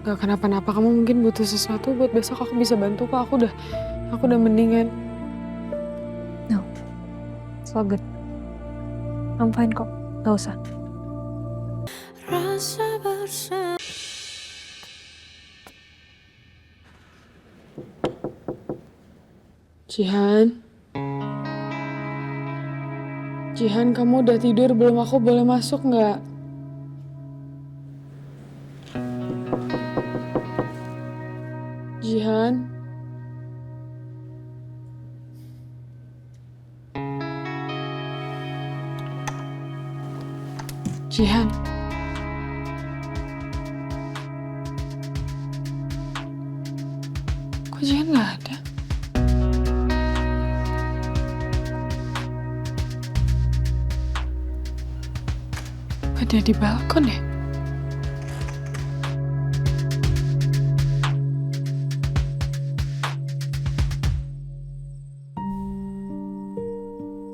Gak kenapa-napa, kamu mungkin butuh sesuatu buat besok aku bisa bantu kok. Aku udah mendingan. No, it's all good. I'm fine kok, gak usah. Jihan. Jihan, kamu udah tidur belum? Aku boleh masuk nggak? Jihan. Jihan. Kok Jihan nggak ada? Ada di balkon ya?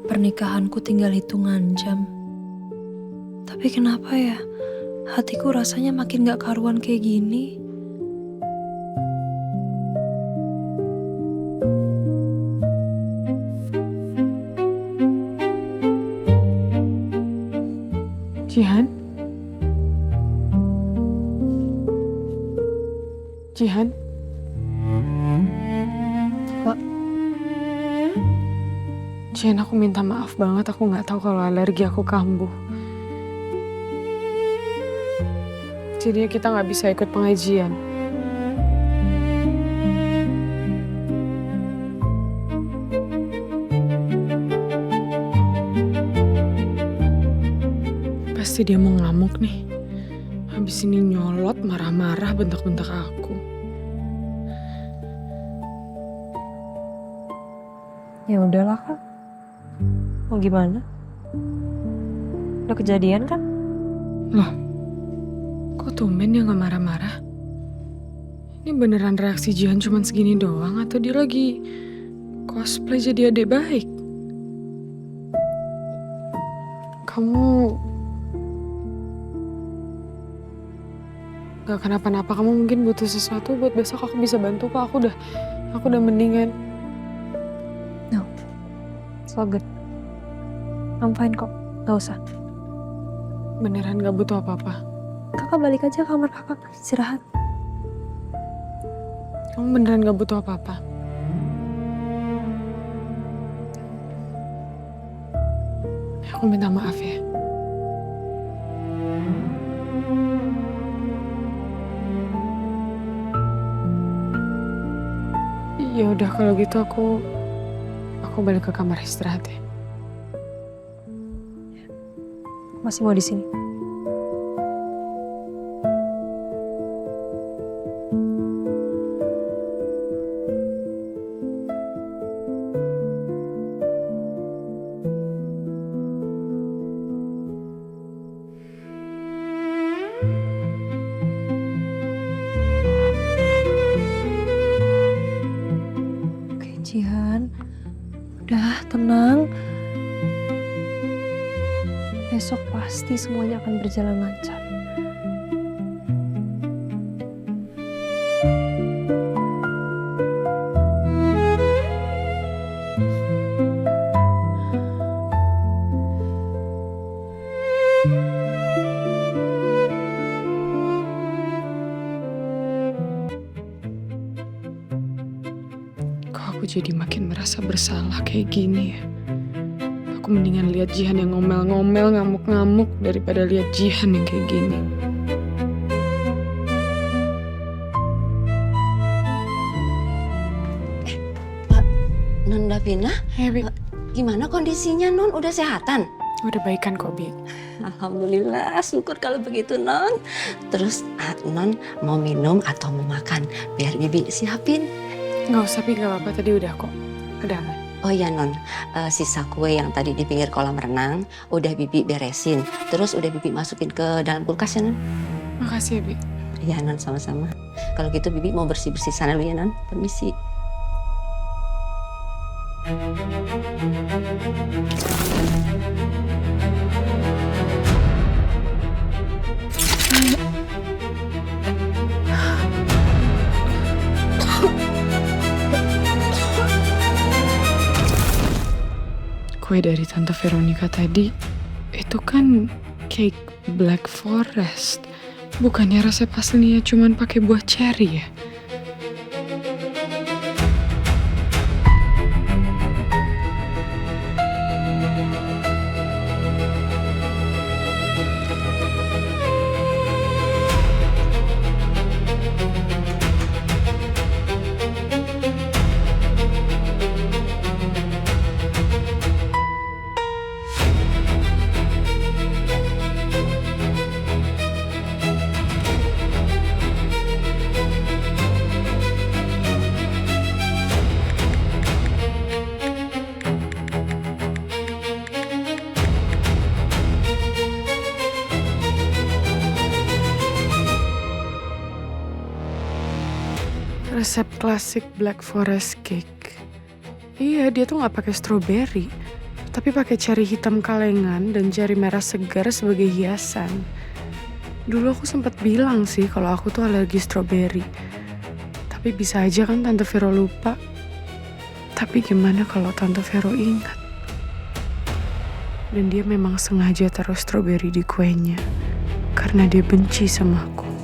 Pernikahanku tinggal hitungan jam. Tapi kenapa ya, hatiku rasanya makin gak karuan kayak gini. Jihan? Jihan? Pak, Jihan, aku minta maaf banget. Aku nggak tahu kalau alergi aku kambuh. Jadinya kita nggak bisa ikut pengajian. Pasti dia mau ngamuk nih. Habis ini nyolot, marah-marah, bentak-bentak aku. ya udahlah kak. Mau gimana? Udah kejadian kan? Loh, kok tumben dia nggak marah-marah? Ini beneran reaksi Jihan cuma segini doang atau dia lagi cosplay jadi adik baik? Kamu gak kenapa-napa, kamu mungkin butuh sesuatu buat besok aku bisa bantu kok. Aku udah mendingan. No, it's all good. I'm fine kok, gak usah. Beneran gak butuh apa-apa. Kakak balik aja kamar kakak, istirahat. Kamu beneran gak butuh apa-apa. Aku minta maaf ya. Ya udah kalau gitu aku balik ke kamar istirahat ya. Masih mau di sini? Oke, Jihan. Udah, tenang. Besok pasti semuanya akan berjalan lancar. Kok aku jadi makin merasa bersalah kayak gini ya? Aku mendingan lihat Jihan yang ngomel-ngomel, ngamuk-ngamuk daripada lihat Jihan yang kayak gini. Non Davina, Bi. gimana kondisinya Non? Udah sehatan? Udah baikan kok, Bi. Alhamdulillah, syukur kalau begitu Non. Terus Non mau minum atau mau makan? Biar Bibi siapin. Nggak usah, Bi, nggak apa-apa. Tadi udah kok. Udah aman. Oh iya Non, sisa kue yang tadi di pinggir kolam renang udah Bibi beresin. Terus udah Bibi masukin ke dalam kulkas ya Non? Makasih ya, Bi. Iya Non, sama-sama. Kalau gitu Bibi mau bersih-bersih sana dulu ya Non. Permisi. kue dari Tante Veronica tadi, itu kan cake Black Forest. Bukannya resep aslinya cuman pakai buah cherry ya? Resep klasik Black Forest cake. Iya, dia tuh nggak pakai strawberry, tapi pakai cherry hitam kalengan dan cherry merah segar sebagai hiasan. Dulu aku sempat bilang sih kalau aku tuh alergi strawberry. Tapi bisa aja kan Tante Vero lupa. Tapi gimana kalau Tante Vero ingat? Dan dia memang sengaja taruh strawberry di kuenya karena dia benci sama aku.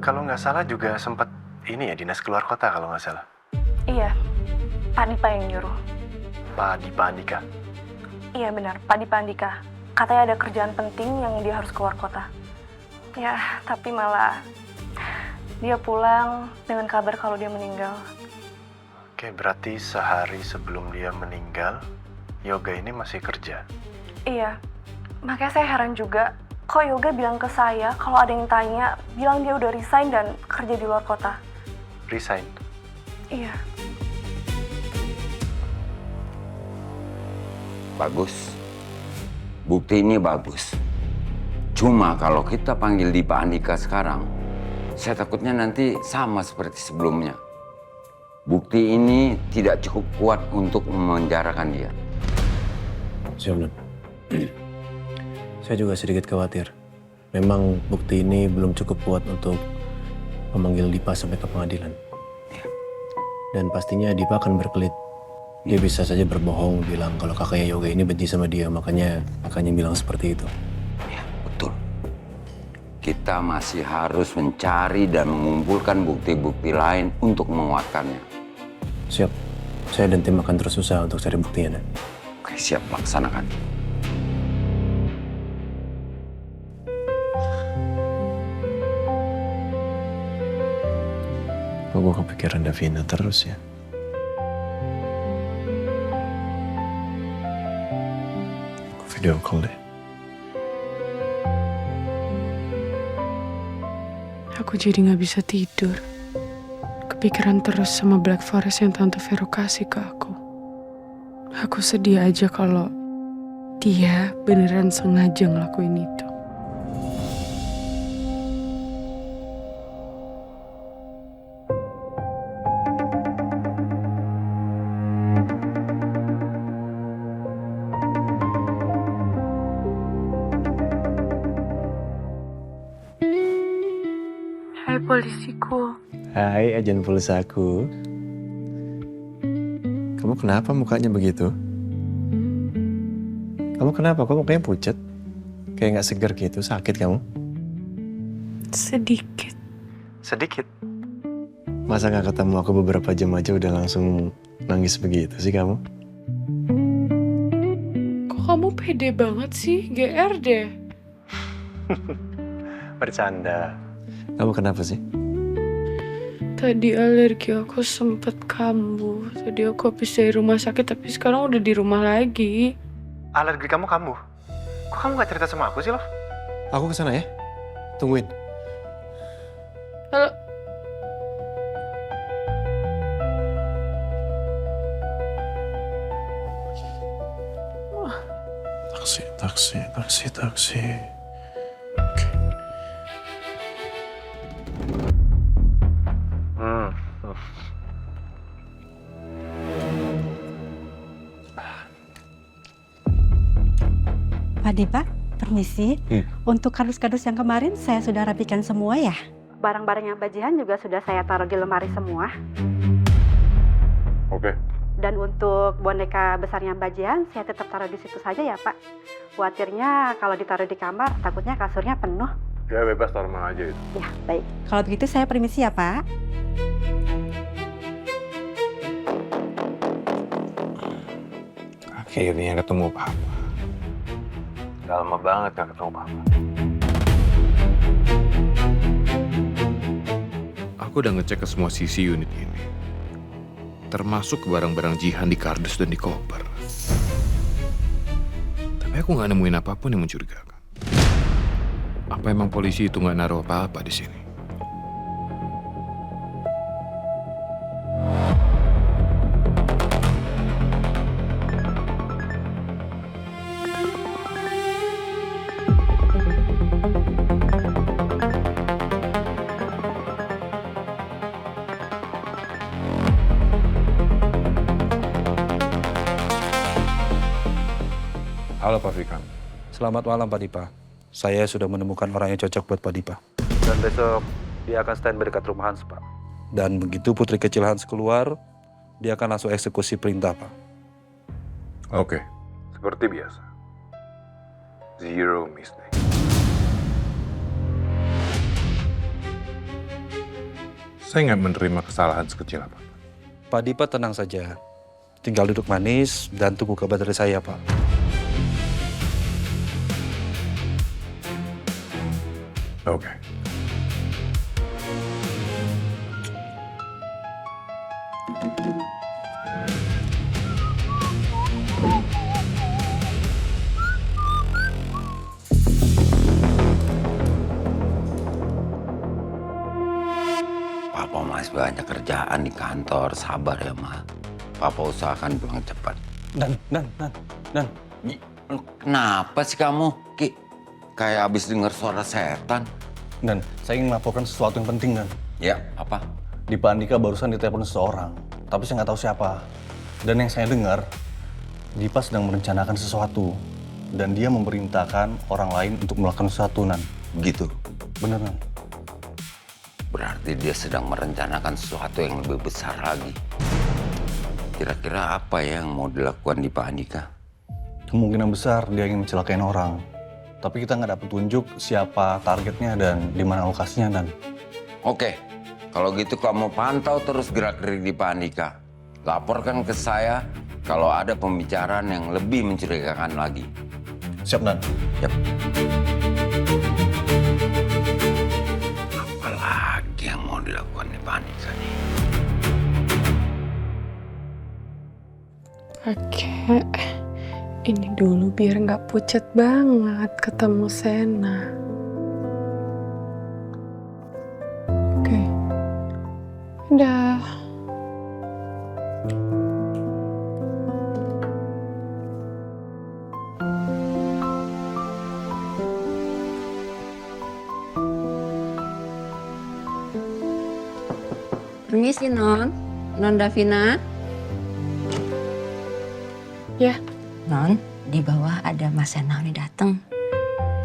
Kalau nggak salah juga sempat ini ya, dinas keluar kota kalau nggak salah. Iya, Pak Dipa yang nyuruh. Pak Dipa Andika. Iya benar, Pak Dipa Andika. Katanya ada kerjaan penting yang dia harus keluar kota. Ya, tapi malah dia pulang dengan kabar kalau dia meninggal. Oke, berarti sehari sebelum dia meninggal, Yoga ini masih kerja. Iya, makanya saya heran juga. Kok Yoga bilang ke saya kalau ada yang tanya, bilang dia udah resign dan kerja di luar kota. Resign? Iya. Bagus. Bukti ini bagus. Cuma kalau kita panggil Dipa Andika sekarang, saya takutnya nanti sama seperti sebelumnya. Bukti ini tidak cukup kuat untuk memenjarakan dia. Siap, Nun. Saya juga sedikit khawatir. Memang bukti ini belum cukup kuat untuk memanggil Dipa sampai ke pengadilan. Ya. Dan pastinya Dipa akan berkelit. Dia bisa saja berbohong bilang kalau kakaknya Yoga ini benci sama dia, makanya kakaknya bilang seperti itu. Ya, betul. Kita masih harus mencari dan mengumpulkan bukti-bukti lain untuk menguatkannya. Siap. Saya dan tim akan terus usaha untuk cari buktinya, Nan. Oke, siap, laksanakan. Kok gue kepikiran Davina terus ya? Aku video call deh. Aku jadi gak bisa tidur. Kepikiran terus sama Black Forest yang Tante Vero kasih ke aku. Aku sedih aja kalau dia beneran sengaja ngelakuin itu. Hai polisiku. Hai agen pulsaku. Kamu kenapa mukanya begitu? Kamu kenapa? Kok mukanya pucat? Kayak gak segar gitu, sakit kamu? Sedikit. Sedikit? Masa gak ketemu aku beberapa jam aja udah langsung nangis begitu sih kamu? Kok kamu pede banget sih? GR deh. Bercanda. Kamu kenapa sih? Tadi alergi aku sempet kambuh. Tadi aku habis dari rumah sakit, tapi sekarang udah di rumah lagi. Alergi kamu kambuh? Kok kamu gak cerita sama aku sih, loh? Aku kesana ya. Tungguin. Halo. Taksi. Pak Dipa, Permisi, untuk kardus-kardus yang kemarin saya sudah rapikan semua ya. Barang-barang yang bajihan juga sudah saya taruh di lemari semua. Oke. Dan untuk boneka besarnya bajian, saya tetap taruh di situ saja ya Pak. Khawatirnya kalau ditaruh di kamar, takutnya kasurnya penuh. Ya bebas taruh mana aja itu. Ya, baik. Kalau begitu saya permisi ya Pak. Akhirnya ketemu Papa. Udah lama banget gak ketemu Papa. Aku udah ngecek ke semua sisi unit ini. Termasuk ke barang-barang Jihan di kardus dan di koper. Tapi aku nggak nemuin apapun yang mencurigakan. Apa emang polisi itu nggak naruh apa-apa di sini? Halo Pak Fikram. Selamat malam Pak Dipa. Saya sudah menemukan orang yang cocok buat Pak Dipa. Dan besok dia akan standby dekat rumah Hans, Pak. Dan begitu putri kecil Hans keluar, dia akan langsung eksekusi perintah, Pak. Oke, seperti biasa. Zero mistake. Saya nggak menerima kesalahan sekecil apa. Pak Dipa tenang saja. Tinggal duduk manis dan tunggu kabar dari saya, Pak. Oke. Papa masih banyak kerjaan di kantor, sabar ya Ma. Papa usahakan pulang cepat. Dan. Kenapa sih kamu, Ki? Kayak abis dengar suara setan. Dan saya ingin melaporkan sesuatu yang penting, Dan. Ya, apa? Di Pak Andika barusan ditelepon seseorang, tapi saya nggak tahu siapa. Dan yang saya dengar, Dipa sedang merencanakan sesuatu. Dan dia memerintahkan orang lain untuk melakukan sesuatu, Nan. Begitu. Bener, Nan. Berarti dia sedang merencanakan sesuatu yang lebih besar lagi. Kira-kira apa ya yang mau dilakukan di Pak Andika? Kemungkinan besar dia ingin mencelakain orang. Tapi kita nggak dapat tunjuk siapa targetnya dan di mana lokasinya, Dan. Oke, kalau gitu kamu pantau terus gerak-gerik di Pak Andika. Laporkan ke saya kalau ada pembicaraan yang lebih mencurigakan lagi. Siap, Dan. Yap. Apa lagi yang mau dilakukan di Pak Andika nih? Oke. Ini dulu biar nggak pucet banget ketemu Sena. Oke. Udah. Permisi Non Davina. Ya. Non, di bawah ada Mas Senang nih datang.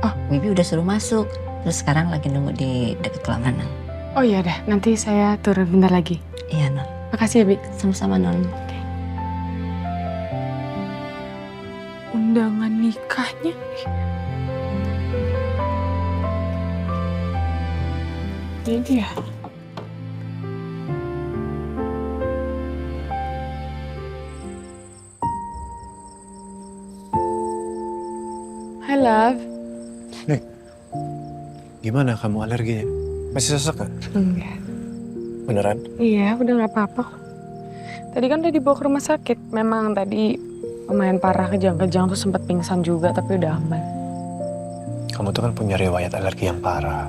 Oh, Bibi udah suruh masuk. Terus sekarang lagi nunggu di dekat kolam renang. Oh iya dah, nanti saya turun bentar lagi. Iya Non. Makasih ya, Bi. Sama-sama Non. Undangan nikahnya. Ini dia. Hi love. Gimana kamu alerginya? Masih sesak kan? Enggak. Beneran? Iya, udah nggak apa-apa. Tadi kan udah dibawa ke rumah sakit. Memang tadi lumayan parah, kejang-kejang tuh sempat pingsan juga, tapi udah aman. Kamu tuh kan punya riwayat alergi yang parah.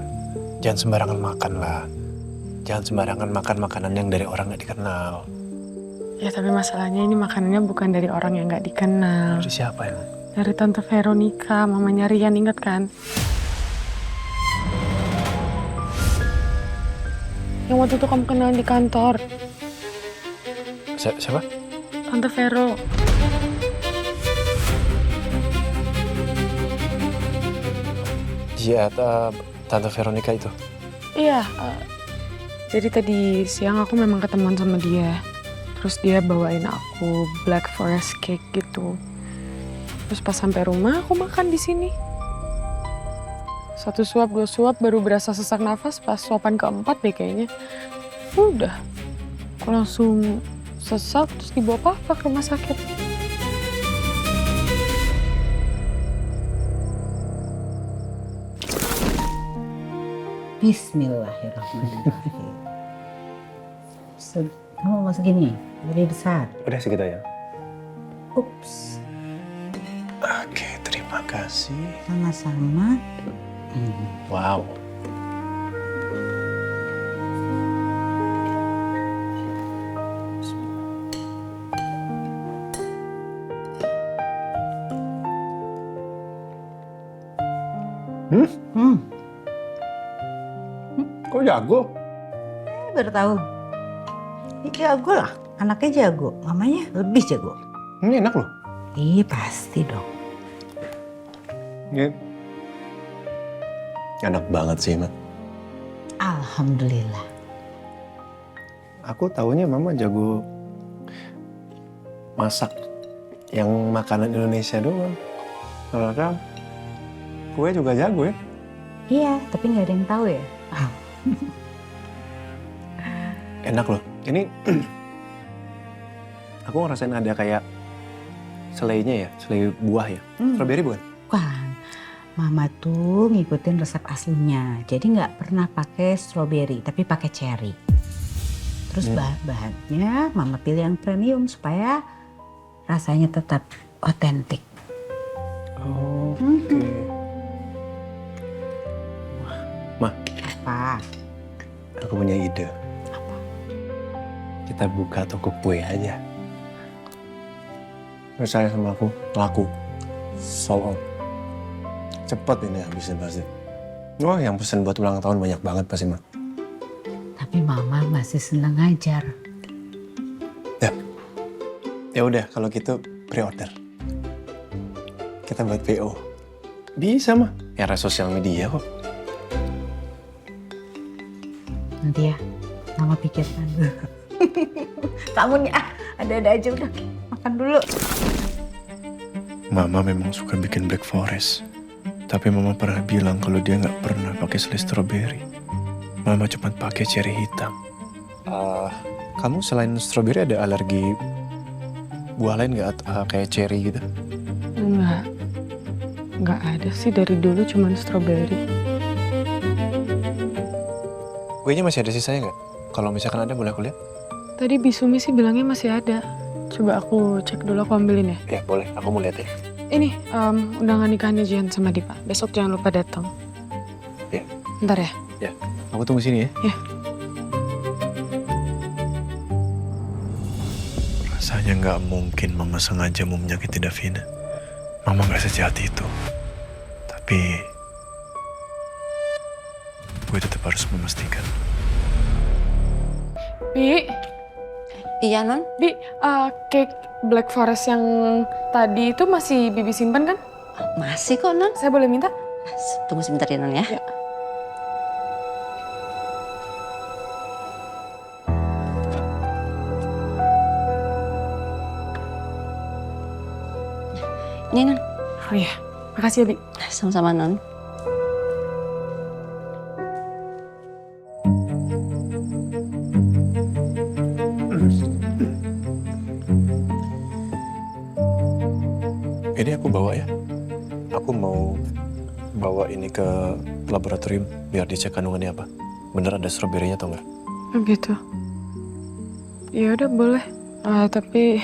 Jangan sembarangan makan lah. Jangan sembarangan makan makanan yang dari orang nggak dikenal. Ya tapi masalahnya ini makanannya bukan dari orang yang nggak dikenal. Dari siapa ya? Dari Tante Veronica, mamanya Rian, inget kan? Yang waktu itu kamu kenal di kantor. Siapa? Tante Vero. Iya, Tante Veronica itu. Iya, jadi tadi siang aku memang ketemuan sama dia. Terus dia bawain aku Black Forest cake gitu. Terus pas sampai rumah aku makan di sini. 1 suap, 2 suap baru berasa sesak nafas, pas suapan keempat deh kayaknya. Udah, aku langsung sesak terus dibawa papa ke rumah sakit. Bismillahirrahmanirrahim. Kamu mau segini? Lebih besar? Udah segitu ya. Ups, Oke, terima kasih. sama-sama. Wow. Kok jago? Baru tahu. Ini jago lah, anaknya jago, mamanya lebih jago. Ini enak loh. Iya pasti dong. Ini enak banget sih, Mak. Alhamdulillah. Aku taunya Mama jago masak yang makanan Indonesia doang. Ternyata kue juga jago ya. Iya, tapi nggak ada yang tahu ya. Enak loh. Ini aku ngerasain ada kayak selainya ya, selai buah ya. Strawberry bukan? Bukan. Mama tuh ngikutin resep aslinya. Jadi nggak pernah pakai strawberry, tapi pakai cherry. Terus bahan-bahannya Mama pilih yang premium supaya rasanya tetap otentik. Oh, oke. Ma, Apa? aku punya ide. Apa? Kita buka toko kue aja. Percaya sama aku, laku. Sold out. Cepet ini habisnya pasti. Wah, yang pesen buat ulang tahun banyak banget pasti, Ma. Tapi Mama masih senang ngajar. Ya udah, kalau gitu pre-order. Kita buat PO. Bisa, mah. Era sosial media kok. Nanti ya, Mama pikirkan. Kamu nih, ada-ada aja udah. Makan dulu. Mama memang suka bikin Black Forest. Tapi Mama pernah bilang kalau dia nggak pernah pakai selai strawberry. Mama cuma pakai cherry hitam. Kamu selain strawberry ada alergi buah lain nggak kayak cherry gitu? Nggak ada sih, dari dulu cuman strawberry. Kuenya masih ada sisanya nggak? Kalau misalkan ada boleh aku lihat? Tadi Bisumi sih bilangnya masih ada. Coba aku cek dulu, aku ambilin ya. Ya boleh, aku mau lihat ya. Ini undangan nikahannya Jihan sama Dipa. Besok jangan lupa datang. Ya. Ntar ya. Ya, aku tunggu sini ya. Ya. Rasanya nggak mungkin Mama sengaja mau menyakiti Davina. Mama nggak sejahat itu. Tapi gue tetap harus memastikan. Bi, Iya, Non? Bi, cake Black Forest yang tadi itu masih Bibi simpan kan? Masih kok, Non. Saya boleh minta? Tunggu sebentar ya, Non ya. Ya. Ini, Non. Oh iya, makasih ya Bi. Sama-sama, Non. Ini aku bawa ya. Aku mau bawa ini ke laboratorium biar dicek kandungannya apa. Bener ada stroberinya atau enggak? Oh gitu. Ya udah boleh. Tapi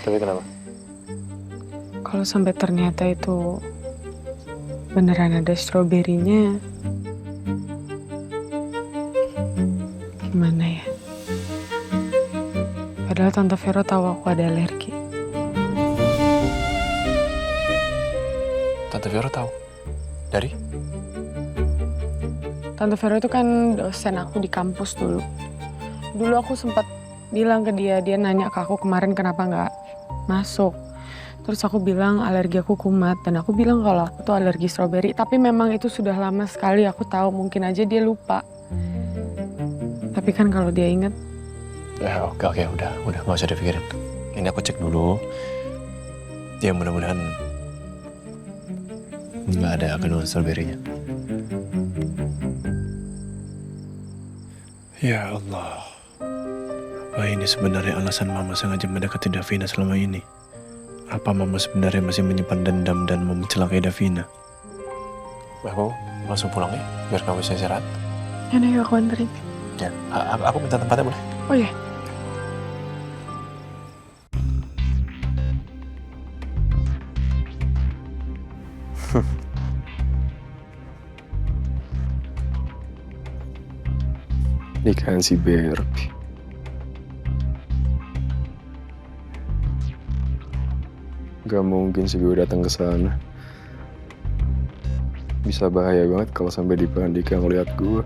Kenapa? kalau sampai ternyata itu beneran ada stroberinya, gimana ya? Padahal Tante Vero tahu aku ada alergi. Tante Vero tahu? Dari? Tante Vero itu kan dosen aku di kampus dulu. Dulu aku sempat bilang ke dia nanya ke aku kemarin kenapa nggak masuk. Terus aku bilang alergi aku kumat dan aku bilang kalau aku tuh alergi stroberi. Tapi memang itu sudah lama sekali, aku tahu mungkin aja dia lupa. Tapi kan kalau dia inget. Ya oke, udah gak usah dipikirin. Ini aku cek dulu. Ya mudah-mudahan nggak ada kandungan stroberinya. Ya Allah, apa ini sebenarnya alasan mama sengaja mendekati Davina selama ini? Apa mama sebenarnya masih menyimpan dendam dan mau mencelakai Davina? Aku langsung pulang ya, biar kamu bisa istirahat. Ya nih aku anterin. Ya, aku minta tempatnya boleh? Oh ya. Nikahan si Barbie. Gak mungkin sih gue datang ke sana. Bisa bahaya banget kalau sampai Dipa Andika ngeliat gue.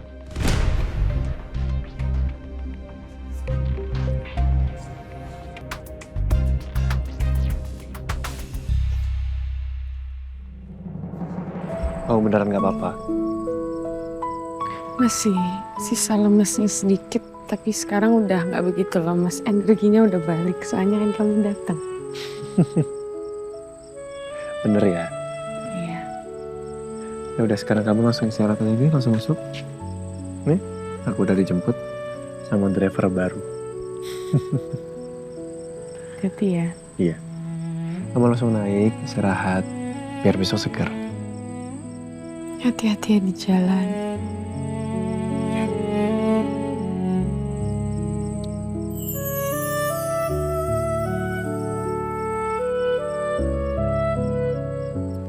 Oh beneran gak apa-apa? Masih sisa lemesnya sedikit, tapi sekarang udah nggak begitu lemes. Energinya udah balik, soalnya kan kamu datang. Bener ya? Iya. Ya udah sekarang kamu langsung istirahat aja, langsung masuk. Nih, aku udah dijemput sama driver baru. Hati ya. Iya. Kamu langsung naik, istirahat, biar besok segar. Hati-hati ya di jalan.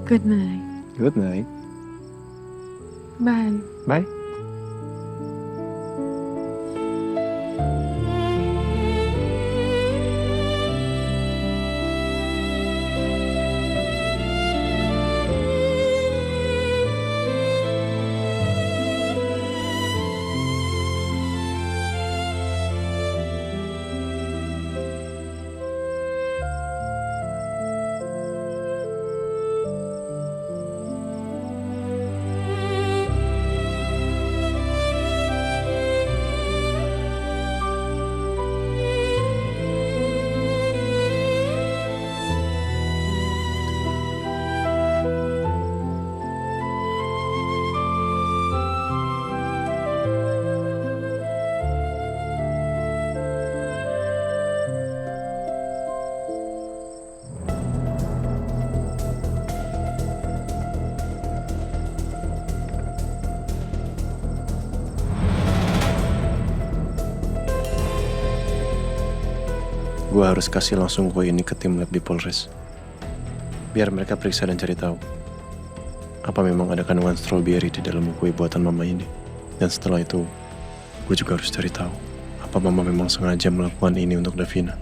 Good night. Good night. Bye. Bye. Gue harus kasih langsung kue ini ke tim lab di Polres. Biar mereka periksa dan cari tahu apa memang ada kandungan stroberi di dalam kue buatan mama ini. Dan setelah itu, gue juga harus cari tahu apa mama memang sengaja melakukan ini untuk Davina.